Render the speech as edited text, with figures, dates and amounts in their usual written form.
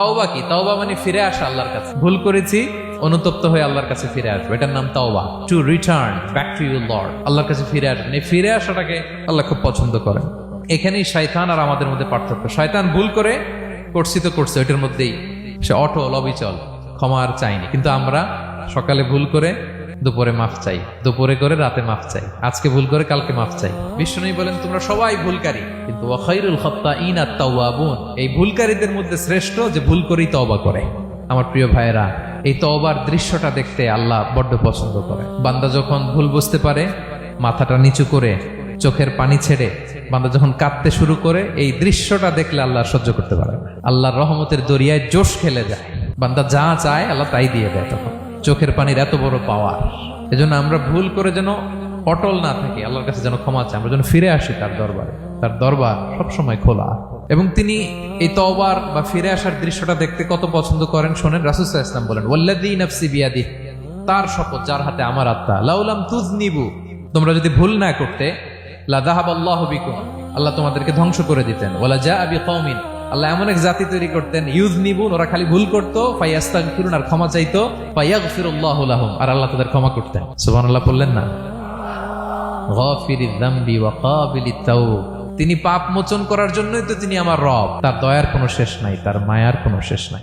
তাওবা কি? তাওবা মানে ফিরে আসা আল্লাহর কাছে। ভুল করেছি, অনুতপ্ত হয়ে আল্লাহর কাছে ফিরে আসবে, এটার নাম তাওবা। To return back to your Lord, আল্লাহর কাছে ফিরে আসবেন। এই ফিরে আসাটাকে আল্লাহ খুব পছন্দ করেন। এখানেই শয়তান আর আমাদের মধ্যে পার্থক্য। শয়তান ভুল করে করছি তো করছে, ওইটার মধ্যেই সে অটল অবিচল, ক্ষমা আর চাইনি। কিন্তু আমরা সকালে ভুল করে দুপুরে মাফ চাই, দুপুরে করে রাতে মাফ চাই, আজকে ভুল করে কালকে মাফ চাই। বিষ্ণু বলেন তোমরা সবাই ভুলকারী, কিন্তু ওয়া খায়রুল খাত্তাঈন আত-তাওয়াবুন, এই ভুলকারীদের মধ্যে শ্রেষ্ঠ যে ভুল করেই তওবা করে। আমার প্রিয় ভাইয়েরা, এই তওবার দৃশ্যটা দেখতে আল্লাহ বড্ড পছন্দ করে। বান্দা যখন ভুল বুঝতে পারে, মাথাটা নিচু করে চোখের পানি ছেড়ে বান্দা যখন কাঁদতে শুরু করে, এই দৃশ্যটা দেখলে আল্লাহ সহ্য করতে পারে না। আল্লাহর রহমতের দরিয়ায় জোশ খেলে যায়, বান্দা যা চায় আল্লাহ তাই দিয়ে দেয়। তখন চোখের পানির এত বড় পাওয়ার। এজন্য আমরা ভুল করে যেন অটল না থাকি, আল্লাহর কাছে যেন ক্ষমা চাই, আমরা যেন ফিরে আসি তার দরবারে। তার দরবার সবসময় খোলা, এবং তিনি এই তওবার বা ফিরে আসার দৃশ্যটা দেখতে কত পছন্দ করেন শোনেন। রাসূল সাল্লাল্লাহু আলাইহি ওয়াসাল্লাম বলেন, ওয়াল্লাযী নাফসি বিয়াদিহি, তার শপথ যার হাতে আমার আত্মা, লাউলাম তুযনিবু, তোমরা যদি ভুল না করতে, লা যাহাবাল্লাহু বিকুম, আল্লাহ তোমাদেরকে ধ্বংস করে দিতেন। ওয়ালা জাআ বিকওমিন, আল্লাহ এমন এক জাতি তৈরি করতেন, ইউযনিবুন, ওরা খালি ভুল করতো, ফায়াস্তাগফিরুন, আর ক্ষমা চাইতো, ফায়াগফিরুল্লাহু লাহুম, আর আল্লাহ তাদের ক্ষমা করতেন। সুবহানাল্লাহ বললেন না? গাফিরিয যামবি ওয়া কাবিলিত তাওব, তিনি পাপ মোচন করার জন্যই তো তিনি আমার রব। তার দয়ার কোনো শেষ নাই, তার মায়ার কোনো শেষ নাই।